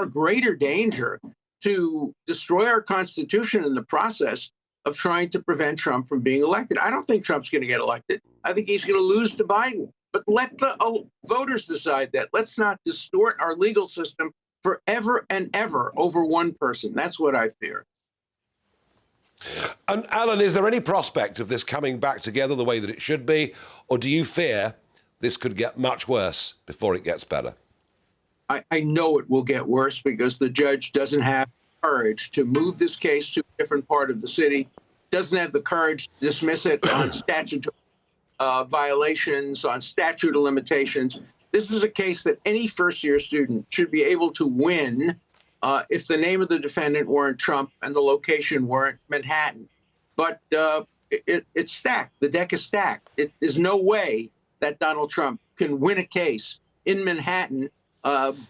Speaker 8: greater danger to destroy our Constitution in the process of trying to prevent Trump from being elected. I don't think Trump's going to get elected. I think he's going to lose to Biden. But let the voters decide that. Let's not distort our legal system forever and ever over one person. That's what I fear.
Speaker 1: And Alan, is there any prospect of this coming back together the way that it should be, or do you fear this could get much worse before it gets better?
Speaker 8: I know it will get worse because the judge doesn't have courage to move this case to a different part of the city, doesn't have the courage to dismiss it on statutory violations, on statute of limitations. This is a case that any first-year student should be able to win if the name of the defendant weren't Trump and the location weren't Manhattan. But it's stacked. The deck is stacked. There's no way that Donald Trump can win a case in Manhattan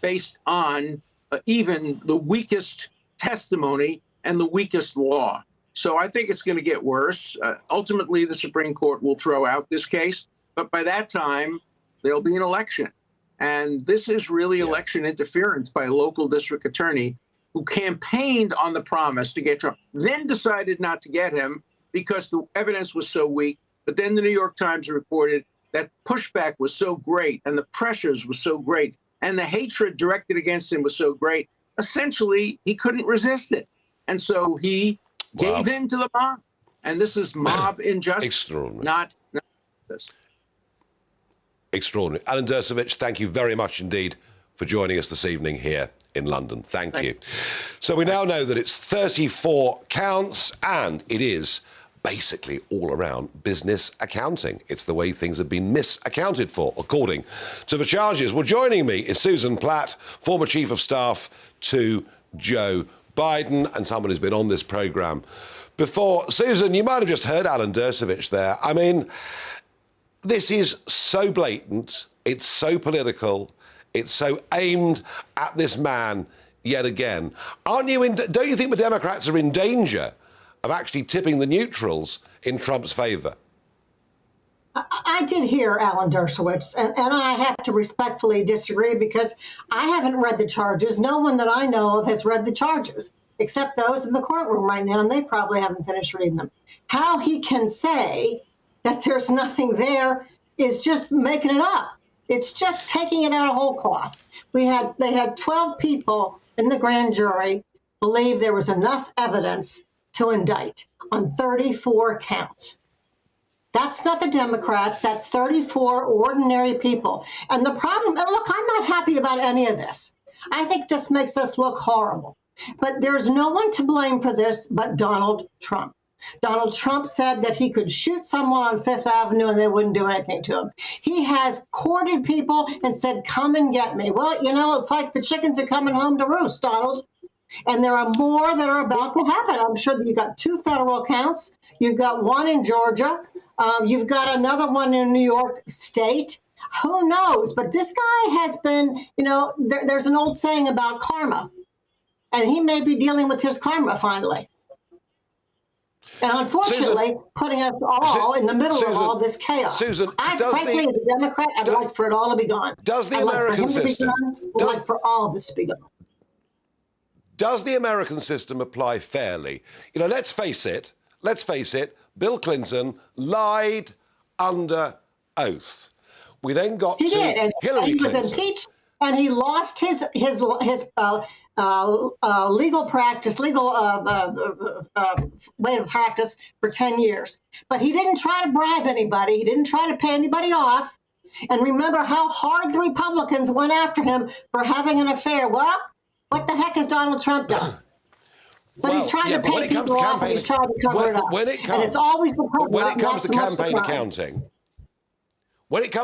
Speaker 8: based on even the weakest testimony and the weakest law. So I think it's going to get worse. Ultimately, the Supreme Court will throw out this case. But by that time, there'll be an election. And this is really election interference by a local district attorney who campaigned on the promise to get Trump, then decided not to get him because the evidence was so weak. But then the New York Times reported that pushback was so great and the pressures were so great and the hatred directed against him was so great. Essentially, he couldn't resist it. And so he gave in to the mob. And this is mob injustice,
Speaker 1: Extraordinary.
Speaker 8: not this.
Speaker 1: Extraordinary. Alan Dershowitz, thank you very much indeed for joining us this evening here in London. Thank you. So we now know that it's 34 counts and it is basically all around business accounting. It's the way things have been misaccounted for, according to the charges. Well, joining me is Susan Platt, former Chief of Staff to Joe Biden and someone who's been on this programme before. Susan, you might have just heard Alan Dershowitz there. I mean, this is so blatant, it's so political, it's so aimed at this man yet again. Don't you think the Democrats are in danger of actually tipping the neutrals in Trump's favour?
Speaker 9: I did hear Alan Dershowitz, and I have to respectfully disagree because I haven't read the charges. No one that I know of has read the charges, except those in the courtroom right now, and they probably haven't finished reading them. How he can say that there's nothing there is just making it up. It's just taking it out of whole cloth. They had 12 people in the grand jury believe there was enough evidence to indict on 34 counts. That's not the Democrats. That's 34 ordinary people. And the problem, and look, I'm not happy about any of this. I think this makes us look horrible. But there's no one to blame for this but Donald Trump. Donald Trump said that he could shoot someone on Fifth Avenue and they wouldn't do anything to him. He has courted people and said, come and get me. Well, you know, it's like the chickens are coming home to roost, Donald. And there are more that are about to happen. I'm sure that you've got 2 federal counts. You've got one in Georgia. You've got another one in New York State. Who knows? But this guy has been, there's an old saying about karma, and he may be dealing with his karma finally. And unfortunately, putting us all in the middle of all this chaos.
Speaker 1: Susan,
Speaker 9: frankly, as a Democrat, I'd like for it all to be gone.
Speaker 1: Does the American system...
Speaker 9: I'd like for all this to be gone.
Speaker 1: Does the American system apply fairly? Let's face it, Bill Clinton lied under oath. We then got
Speaker 9: he
Speaker 1: to
Speaker 9: did, and
Speaker 1: Hillary
Speaker 9: he was
Speaker 1: Clinton.
Speaker 9: Impeached, and he lost his legal practice, way of practice for 10 years. But he didn't try to bribe anybody. He didn't try to pay anybody off. And remember how hard the Republicans went after him for having an affair. Well, what the heck has Donald Trump done? But he's trying to pay people off, and he's trying to cover it up. And it's always the public.
Speaker 1: When it comes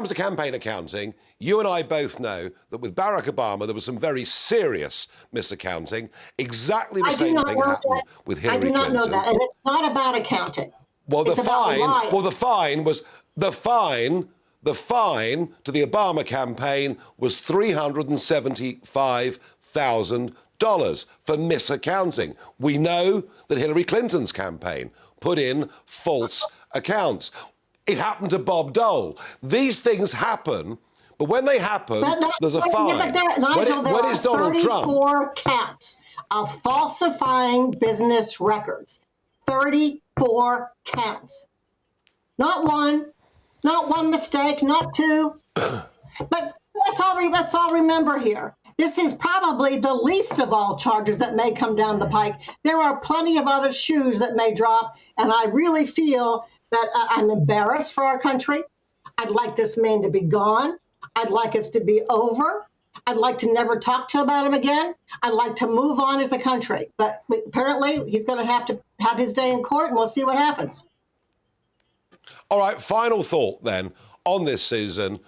Speaker 1: to campaign accounting, you and I both know that with Barack Obama, there was some very serious misaccounting. Exactly the same thing happened with Hillary Clinton.
Speaker 9: I do not know that, and it's not about accounting.
Speaker 1: Well, the fine to the Obama campaign was $375,000 for misaccounting. We know that Hillary Clinton's campaign put in false accounts. It happened to Bob Dole. These things happen, but when they happen, there's a fine.
Speaker 9: Nigel, there are
Speaker 1: Donald
Speaker 9: 34 counts of falsifying business records. 34 counts. Not one mistake, not two. But let's all remember here. This is probably the least of all charges that may come down the pike. There are plenty of other shoes that may drop, and I really feel that I'm embarrassed for our country. I'd like this man to be gone. I'd like us to be over. I'd like to never talk about him again. I'd like to move on as a country. But apparently, he's going to have his day in court, and we'll see what happens.
Speaker 1: All right, final thought then on this, Susan.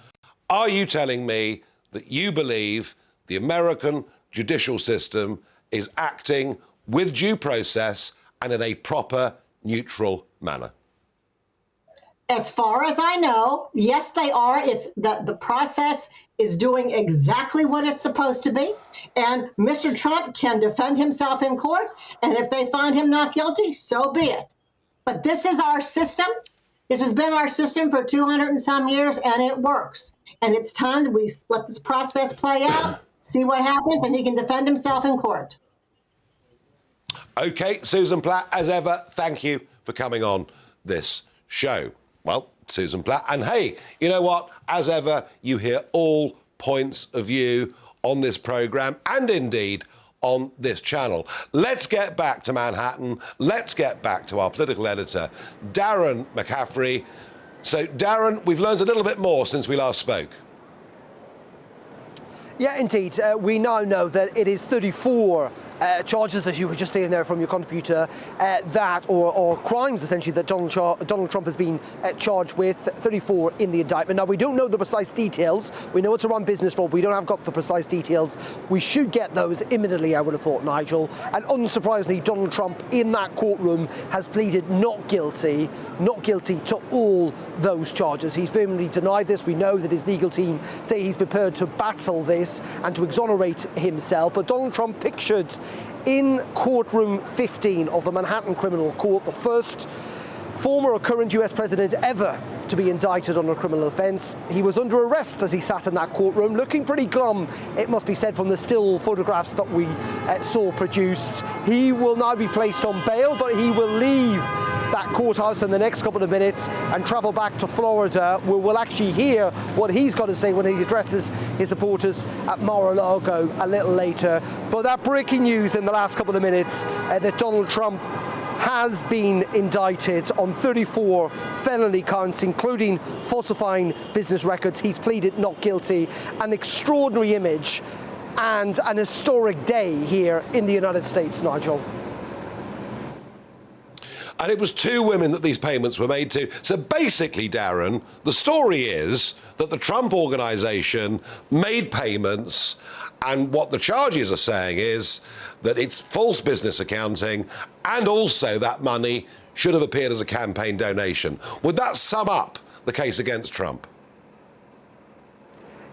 Speaker 1: Are you telling me that you believe the American judicial system is acting with due process and in a proper, neutral manner?
Speaker 9: As far as I know, yes, they are. It's the process is doing exactly what it's supposed to be. And Mr. Trump can defend himself in court. And if they find him not guilty, so be it. But this is our system. This has been our system for 200 and some years, and it works. And it's time that we let this process play out, see what happens, and he can defend himself in court.
Speaker 1: OK, Susan Platt, as ever, thank you for coming on this show. Well, Susan Platt. And hey, you know what? As ever, you hear all points of view on this programme and indeed on this channel. Let's get back to Manhattan. Let's get back to our political editor, Darren McCaffrey. So, Darren, we've learned a little bit more since we last spoke.
Speaker 2: Yeah, indeed. We now know that it is 34 charges, as you were just saying there from your computer, or crimes essentially that Donald Trump has been charged with, 34 in the indictment. Now, we don't know the precise details. We know it's a run business fraud. We don't have the precise details. We should get those imminently, I would have thought, Nigel. And unsurprisingly, Donald Trump in that courtroom has pleaded not guilty to all those charges. He's vehemently denied this. We know that his legal team say he's prepared to battle this and to exonerate himself. But Donald Trump pictured in courtroom 15 of the Manhattan Criminal Court, the first former or current US president ever to be indicted on a criminal offence. He was under arrest as he sat in that courtroom, looking pretty glum, it must be said, from the still photographs that we saw produced. He will now be placed on bail, but he will leave that courthouse in the next couple of minutes and travel back to Florida, where we'll actually hear what he's got to say when he addresses his supporters at Mar-a-Lago a little later. But that breaking news in the last couple of minutes that Donald Trump has been indicted on 34 felony counts, including falsifying business records. He's pleaded not guilty. An extraordinary image and an historic day here in the United States, Nigel.
Speaker 1: And it was 2 women that these payments were made to. So basically, Darren, the story is that the Trump organization made payments, and what the charges are saying is that it's false business accounting, and also that money should have appeared as a campaign donation. Would that sum up the case against Trump?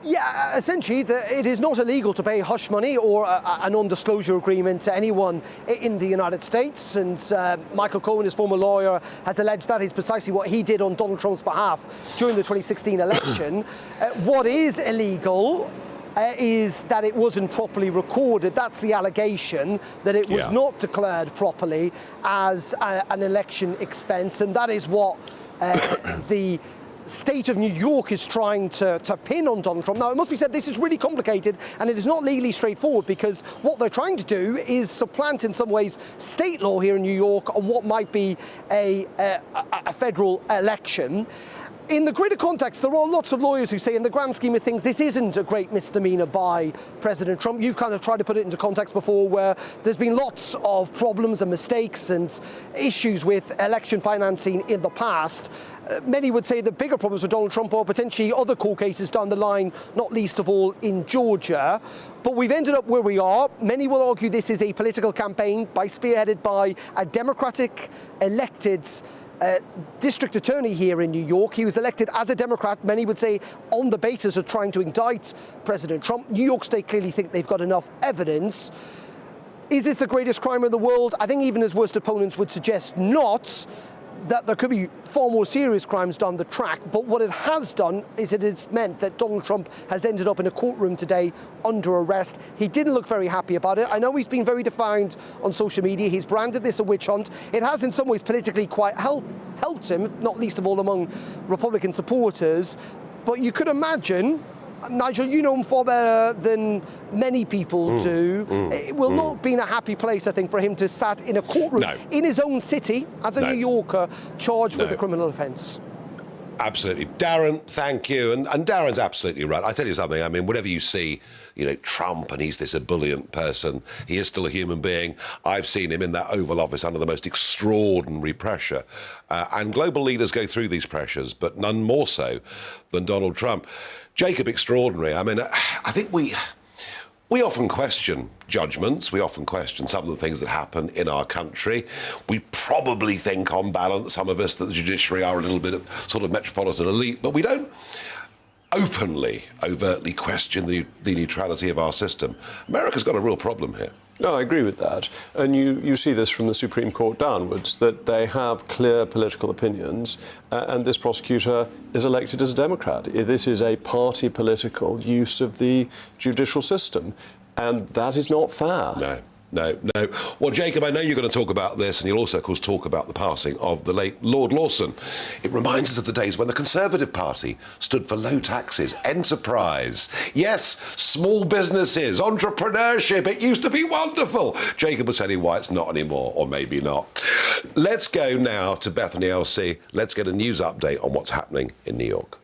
Speaker 2: Yeah, essentially, it is not illegal to pay hush money or a non-disclosure agreement to anyone in the United States. And Michael Cohen, his former lawyer, has alleged that is precisely what he did on Donald Trump's behalf during the 2016 election. What is illegal is that it wasn't properly recorded. That's the allegation, that it was not declared properly as an election expense. And that is what the state of New York is trying to pin on Donald Trump. Now, it must be said, this is really complicated, and it is not legally straightforward, because what they're trying to do is supplant, in some ways, state law here in New York on what might be a federal election. In the greater context, there are lots of lawyers who say, in the grand scheme of things, this isn't a great misdemeanor by President Trump. You've kind of tried to put it into context before, where there's been lots of problems and mistakes and issues with election financing in the past. Many would say the bigger problems for Donald Trump are potentially other court cases down the line, not least of all in Georgia. But we've ended up where we are. Many will argue this is a political campaign spearheaded by a Democratic elected district attorney here in New York. He was elected as a Democrat, many would say, on the basis of trying to indict President Trump. New York State clearly think they've got enough evidence. Is this the greatest crime in the world? I think even his worst opponents would suggest not, that there could be far more serious crimes down the track. But what it has done is it has meant that Donald Trump has ended up in a courtroom today under arrest. He didn't look very happy about it. I know he's been very defiant on social media. He's branded this a witch hunt. It has in some ways politically quite helped him, not least of all among Republican supporters. But you could imagine, Nigel, you know him far better than many people do. It will not have been a happy place, I think, for him to sat in a courtroom in his own city as a New Yorker charged with a criminal offence.
Speaker 1: Absolutely. Darren, thank you. And Darren's absolutely right. I tell you something, I mean, whenever you see, Trump and he's this ebullient person, he is still a human being. I've seen him in that Oval Office under the most extraordinary pressure. And global leaders go through these pressures, but none more so than Donald Trump. Jacob, extraordinary. I mean, I think we often question judgments. We often question some of the things that happen in our country. We probably think, on balance, some of us, that the judiciary are a little bit of sort of metropolitan elite, but we don't openly, overtly question the neutrality of our system. America's got a real problem here.
Speaker 10: No, I agree with that. And you see this from the Supreme Court downwards, that they have clear political opinions, and this prosecutor is elected as a Democrat. This is a party political use of the judicial system, and that is not fair. No. Well, Jacob, I know you're going to talk about this, and you'll also, of course, talk about the passing of the late Lord Lawson. It reminds us of the days when the Conservative Party stood for low taxes, enterprise. Yes, small businesses, entrepreneurship. It used to be wonderful. Jacob will tell you why it's not anymore, or maybe not. Let's go now to Bethany LC. Let's get a news update on what's happening in New York.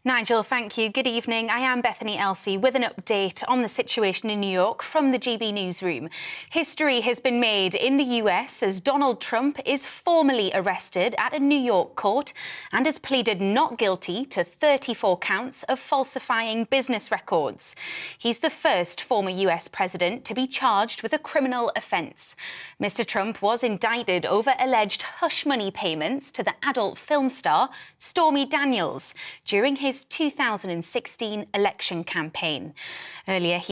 Speaker 11: Nigel, thank you. Good evening. I am Bethany Elsey with an update on the situation in New York from the GB Newsroom. History has been made in the US as Donald Trump is formally arrested at a New York court and has pleaded not guilty to 34 counts of falsifying business records. He's the first former US president to be charged with a criminal offence. Mr. Trump was indicted over alleged hush money payments to the adult film star Stormy Daniels during his 2016 election campaign. Earlier,